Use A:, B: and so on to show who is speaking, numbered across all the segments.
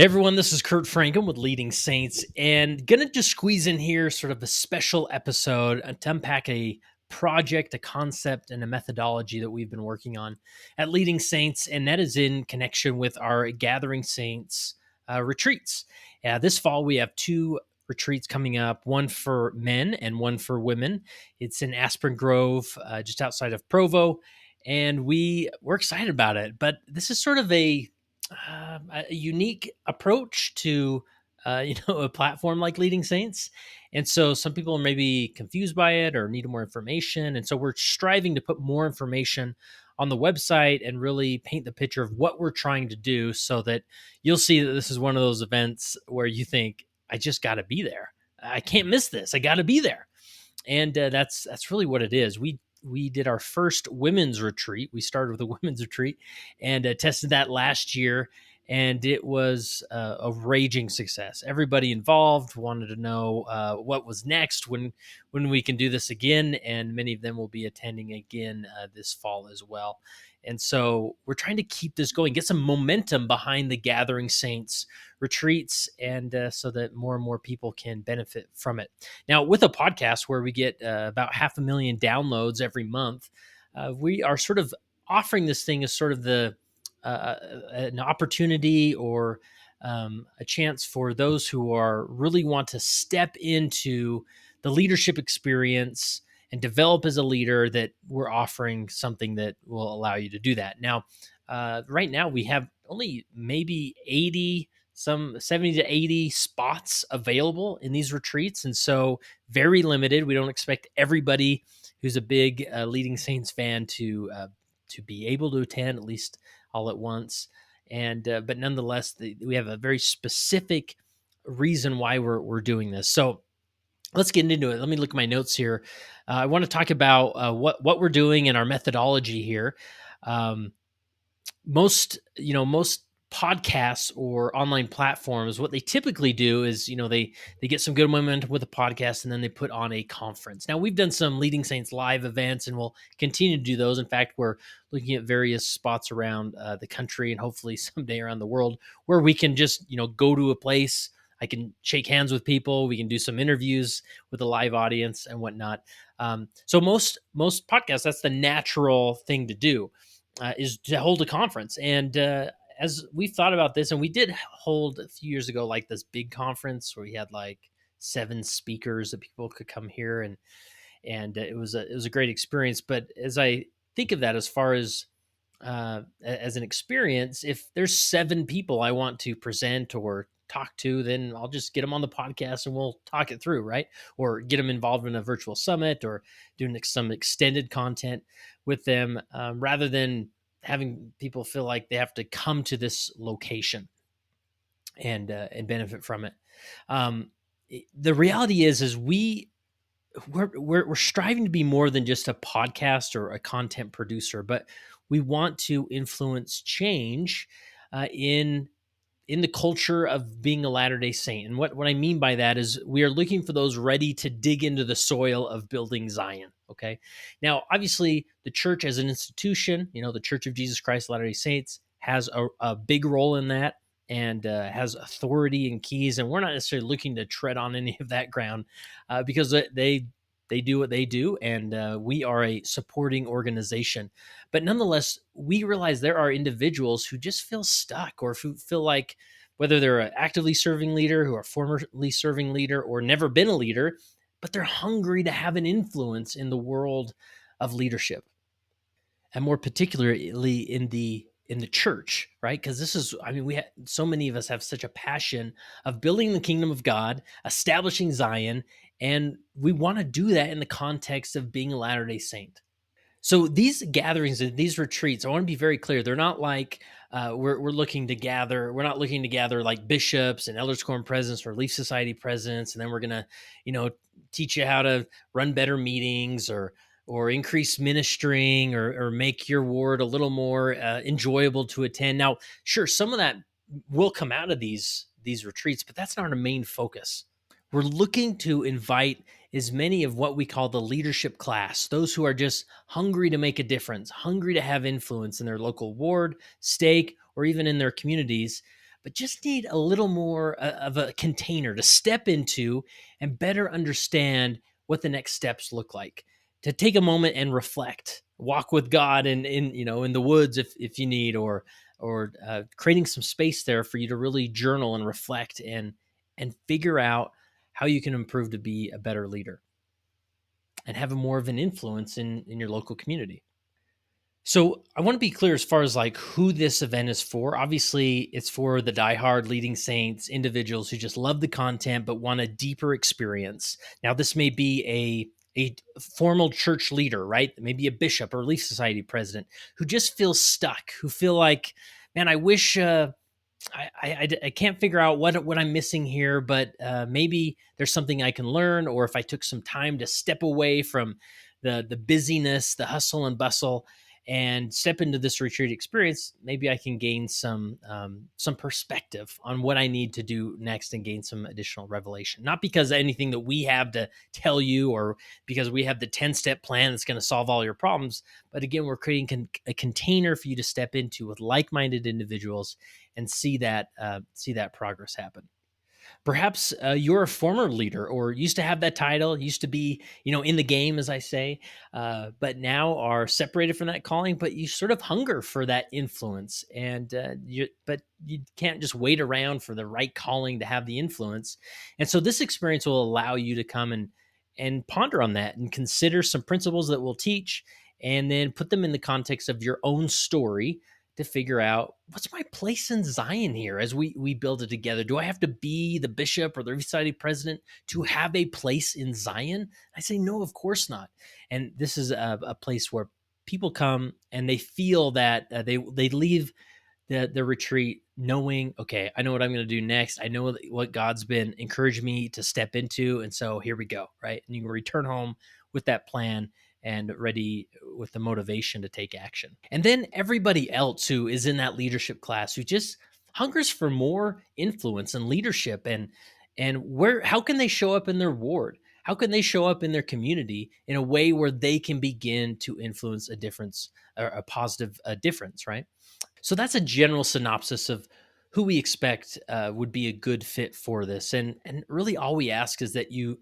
A: Hey everyone, this is Kurt Franklin with Leading Saints, and gonna just squeeze in here sort of a special episode to unpack a project, a concept, and a methodology that we've been working on at Leading Saints, and that is in connection with our Gathering Saints retreats. This fall, we have two retreats coming up, one for men and one for women. It's in Aspen Grove, just outside of Provo, and we're excited about it. But this is sort of a unique approach to a platform like Leading Saints, and so some people are maybe confused by it or need more information, and so we're striving to put more information on the website and really paint the picture of what we're trying to do, so that you'll see that this is one of those events where you think, I just got to be there, I can't miss this, I got to be there. And that's really what it is. We did our first women's retreat. We started with a women's retreat and tested that last year, and it was a raging success. Everybody involved wanted to know what was next, when we can do this again, and many of them will be attending again this fall as well. And so we're trying to keep this going, get some momentum behind the Gathering Saints retreats, and so that more and more people can benefit from it. Now, with a podcast where we get about 500,000 downloads every month, we are sort of offering this thing as sort of an opportunity, or a chance for those who are really want to step into the leadership experience and develop as a leader, that we're offering something that will allow you to do that. Now, right now we have only maybe 80, some 70 to 80 spots available in these retreats. And so very limited. We don't expect everybody who's a big Leading Saints fan to be able to attend, at least all at once. And but nonetheless, we have a very specific reason why we're doing this. So let's get into it. Let me look at my notes here. I want to talk about what we're doing and our methodology here. Um, most podcasts or online platforms, what they typically do is, they get some good momentum with a podcast, and then they put on a conference. Now, we've done some Leading Saints live events, and we'll continue to do those. In fact, we're looking at various spots around the country, and hopefully someday around the world, where we can just go to a place. I can shake hands with people. We can do some interviews with a live audience and whatnot. So most podcasts, that's the natural thing to do, is to hold a conference. And as we've thought about this, and we did hold a few years ago, like this big conference where we had like 7 speakers that people could come here, and it was a great experience. But as I think of that, as far as an experience, if there's 7 people I want to present or talk to, then I'll just get them on the podcast and we'll talk it through, right? Or get them involved in a virtual summit, or doing some extended content with them, rather than having people feel like they have to come to this location and benefit from it. The reality is we're striving to be more than just a podcast or a content producer, but we want to influence change in the culture of being a Latter-day Saint. And what I mean by that is, we are looking for those ready to dig into the soil of building Zion. Okay. Now, obviously, the church as an institution, the Church of Jesus Christ of Latter-day Saints, has a big role in that, and has authority and keys. And we're not necessarily looking to tread on any of that ground, because they do what they do, and we are a supporting organization. But nonetheless, we realize there are individuals who just feel stuck, or who feel like, whether they're an actively serving leader, who are formerly serving leader, or never been a leader, but they're hungry to have an influence in the world of leadership, and more particularly in the church, right? Because this is, so many of us have such a passion of building the kingdom of God, establishing Zion, and we want to do that in the context of being a Latter-day Saint. So these gatherings and these retreats, I want to be very clear. They're not like we're looking to gather. We're not looking to gather like bishops and elders quorum presidents or Leaf Society presidents, and then we're gonna, teach you how to run better meetings, or increase ministering, or make your ward a little more enjoyable to attend. Now, sure, some of that will come out of these retreats, but that's not our main focus. We're looking to invite as many of what we call the leadership class, those who are just hungry to make a difference, hungry to have influence in their local ward, stake, or even in their communities, but just need a little more of a container to step into and better understand what the next steps look like. To take a moment and reflect, walk with God in the woods if you need, or creating some space there for you to really journal and reflect and figure out how you can improve to be a better leader and have a more of an influence in your local community. So I want to be clear as far as like who this event is for. Obviously, it's for the diehard leading saints, individuals who just love the content but want a deeper experience. Now, this may be a formal church leader, right? Maybe a bishop or Relief Society president who just feels stuck, who feel like, man, I wish I can't figure out what I'm missing here, but maybe there's something I can learn, or if I took some time to step away from the busyness, the hustle and bustle, and step into this retreat experience, maybe I can gain some perspective on what I need to do next and gain some additional revelation. Not because anything that we have to tell you, or because we have the 10-step plan that's going to solve all your problems, but again, we're creating a container for you to step into with like-minded individuals and see that progress happen. Perhaps you're a former leader or used to have that title, used to be, in the game, as I say, but now are separated from that calling, but you sort of hunger for that influence. But you can't just wait around for the right calling to have the influence. And so this experience will allow you to come and ponder on that and consider some principles that we'll teach and then put them in the context of your own story to figure out what's my place in Zion here as we build it together. Do I have to be the bishop or the Relief Society president to have a place in Zion? I say no, of course not. And this is a place where people come and they feel that they leave the retreat knowing, okay, I know what I'm going to do next. I know what God's been encouraging me to step into, and so here we go, right? And you can return home with that plan and ready with the motivation to take action. And then everybody else who is in that leadership class who just hungers for more influence and leadership, and where how can they show up in their ward? How can they show up in their community in a way where they can begin to influence a difference, or a positive difference, right? So that's a general synopsis of who we expect would be a good fit for this. And really all we ask is that you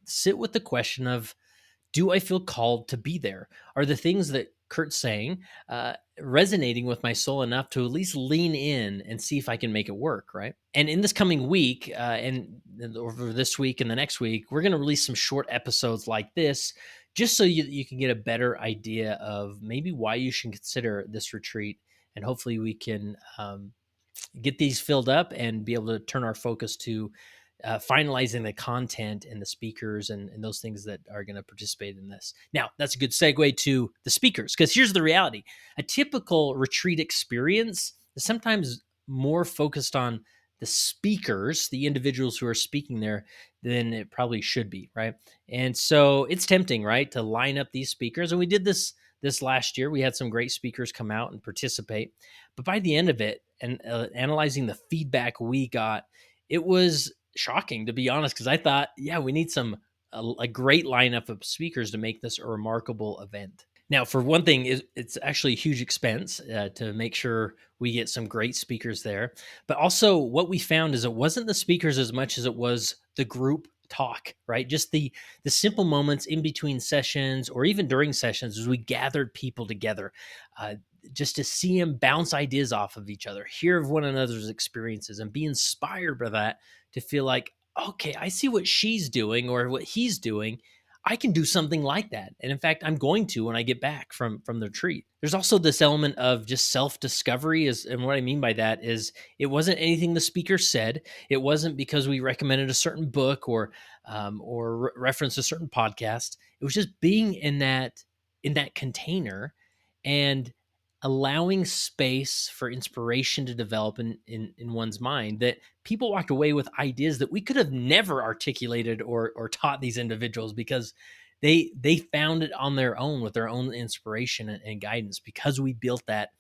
A: sit with the question of, do I feel called to be there? Are the things that Kurt's saying resonating with my soul enough to at least lean in and see if I can make it work, right? And in this coming week, and over this week and the next week, we're going to release some short episodes like this, just so you can get a better idea of maybe why you should consider this retreat. And hopefully we can get these filled up and be able to turn our focus to finalizing the content and the speakers and those things that are going to participate in this. Now, that's a good segue to the speakers, because here's the reality. A typical retreat experience is sometimes more focused on the speakers, the individuals who are speaking there, than it probably should be, right? And so it's tempting, right, to line up these speakers. And we did this last year. We had some great speakers come out and participate. But by the end of it, and analyzing the feedback we got, it was shocking, to be honest, because I thought, yeah, we need a great lineup of speakers to make this a remarkable event. Now, for one thing, it's actually a huge expense to make sure we get some great speakers there. But also, what we found is it wasn't the speakers as much as it was the group talk, right? Just the simple moments in between sessions or even during sessions as we gathered people together, just to see them bounce ideas off of each other, hear of one another's experiences, and be inspired by that, to feel like, okay, I see what she's doing or what he's doing. I can do something like that. And in fact, I'm going to when I get back from the retreat. There's also this element of just self-discovery, and what I mean by that is it wasn't anything the speaker said. It wasn't because we recommended a certain book or referenced a certain podcast. It was just being in that container and allowing space for inspiration to develop in one's mind, that people walked away with ideas that we could have never articulated or taught these individuals, because they found it on their own with their own inspiration and guidance, because we built that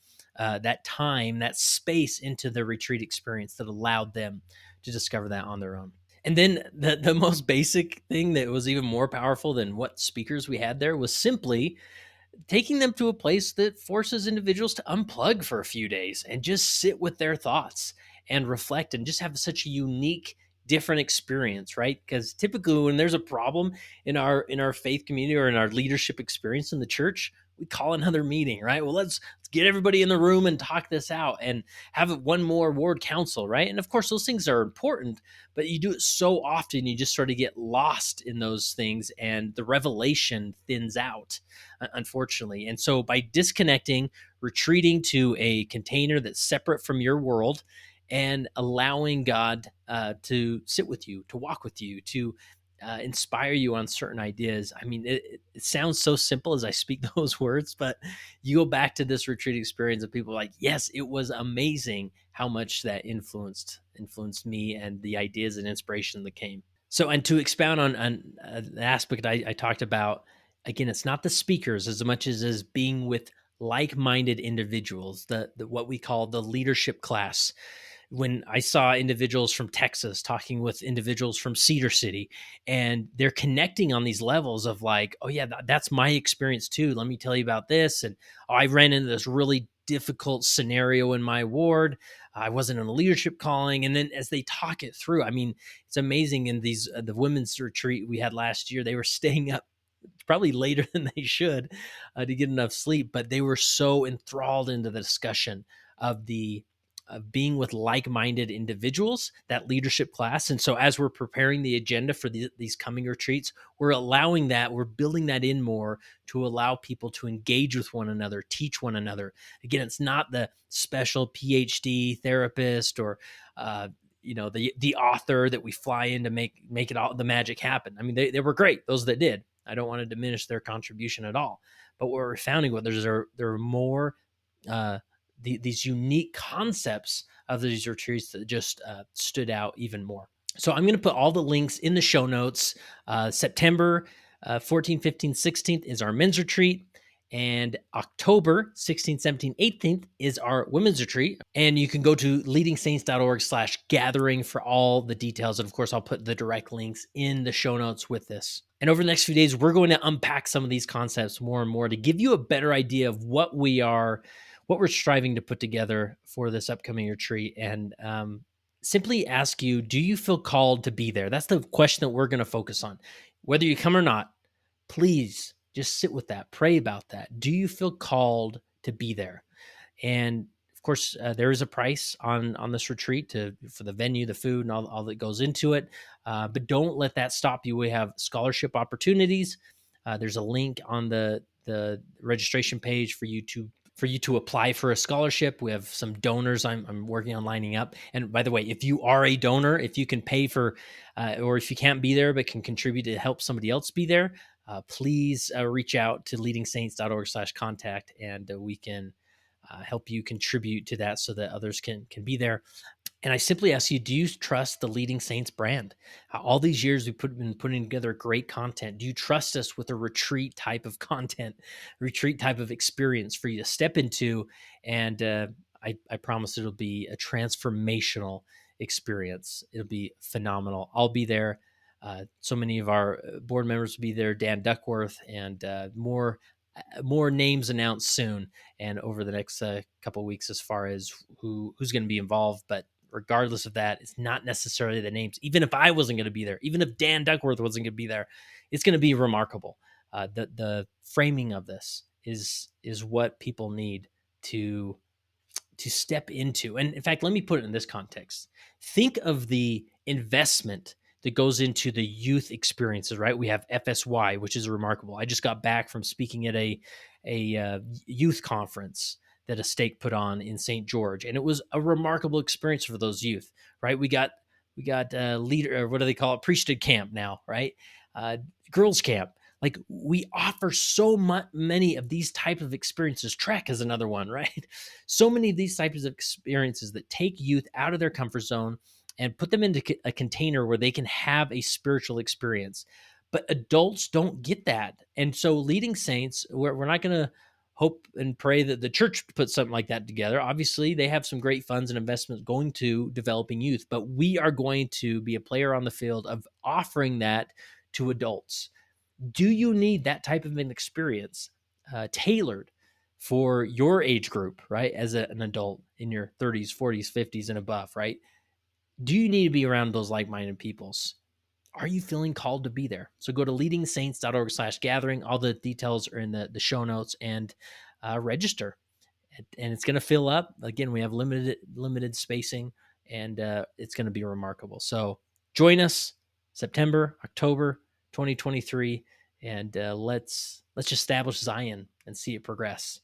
A: time, that space into the retreat experience that allowed them to discover that on their own. And then the most basic thing that was even more powerful than what speakers we had there was simply taking them to a place that forces individuals to unplug for a few days and just sit with their thoughts and reflect and just have such a unique, different experience, right? Because typically when there's a problem in our faith community or in our leadership experience in the church, we call another meeting, right? Well, let's get everybody in the room and talk this out and have one more ward council, right? And of course, those things are important, but you do it so often, you just sort of get lost in those things, and the revelation thins out, unfortunately. And so, by disconnecting, retreating to a container that's separate from your world, and allowing God to sit with you, to walk with you, to inspire you on certain ideas. I mean, it sounds so simple as I speak those words, but you go back to this retreat experience and people are like, yes, it was amazing how much that influenced me and the ideas and inspiration that came. So, and to expound on the aspect I talked about, again, it's not the speakers as much as being with like-minded individuals, the what we call the leadership class. When I saw individuals from Texas talking with individuals from Cedar City, and they're connecting on these levels of like, oh yeah, that's my experience too. Let me tell you about this. And oh, I ran into this really difficult scenario in my ward. I wasn't in a leadership calling. And then as they talk it through, I mean, it's amazing. In these the women's retreat we had last year, they were staying up probably later than they should to get enough sleep, but they were so enthralled into the discussion of the of being with like-minded individuals, that leadership class. And so as we're preparing the agenda for these coming retreats, we're allowing that, we're building that in more to allow people to engage with one another, teach one another. Again, it's not the special PhD therapist or the author that we fly in to make it all the magic happen. I mean, they were great, those that did. I don't want to diminish their contribution at all. But what we're finding with there are more these unique concepts of these retreats that just stood out even more. So I'm going to put all the links in the show notes. September 14th, 15th, 16th is our men's retreat. And October 16th, 17th, 18th is our women's retreat. And you can go to leadingsaints.org/gathering for all the details. And of course, I'll put the direct links in the show notes with this. And over the next few days, we're going to unpack some of these concepts more and more to give you a better idea of what we're striving to put together for this upcoming retreat. And simply ask you, do you feel called to be there? That's the question that we're going to focus on. Whether you come or not, please just sit with that, pray about that. Do you feel called to be there? And of course, there is a price on this retreat for the venue, the food, and all that goes into it. But don't let that stop you. We have scholarship opportunities. There's a link on the registration page for you to apply for a scholarship. We have some donors I'm working on lining up. And by the way, if you are a donor, if you can pay for, or if you can't be there but can contribute to help somebody else be there, please reach out to leadingsaints.org/contact, and we can help you contribute to that so that others can be there. And I simply ask you, do you trust the Leading Saints brand? All these years we've been putting together great content. Do you trust us with a retreat type of content, retreat type of experience for you to step into? And I promise it'll be a transformational experience. It'll be phenomenal. I'll be there. So many of our board members will be there. Dan Duckworth, and more names announced soon and over the next couple of weeks as far as who's going to be involved. But regardless of that, it's not necessarily the names. Even if I wasn't going to be there, even if Dan Duckworth wasn't going to be there, it's going to be remarkable. The framing of this is what people need to step into. And in fact, let me put it in this context. Think of the investment that goes into the youth experiences, right? We have FSY, which is remarkable. I just got back from speaking at a youth conference that a stake put on in St. George, and it was a remarkable experience for those youth, right? We got leader, or what do they call it, priesthood camp now, right? Girls camp. Like, we offer so many of these type of experiences. Trek is another one, right? So many of these types of experiences that take youth out of their comfort zone and put them into a container where they can have a spiritual experience. But adults don't get that. And so Leading Saints, we're not going to hope and pray that the church puts something like that together. Obviously, they have some great funds and investments going to developing youth, but we are going to be a player on the field of offering that to adults. Do you need that type of an experience tailored for your age group, right? As an adult in your 30s, 40s, 50s, and above, right? Do you need to be around those like-minded peoples? Are you feeling called to be there? So go to leadingsaints.org/gathering. All the details are in the show notes, and register. And it's going to fill up. Again, we have limited spacing, and it's going to be remarkable. So join us September, October 2023, and let's just establish Zion and see it progress.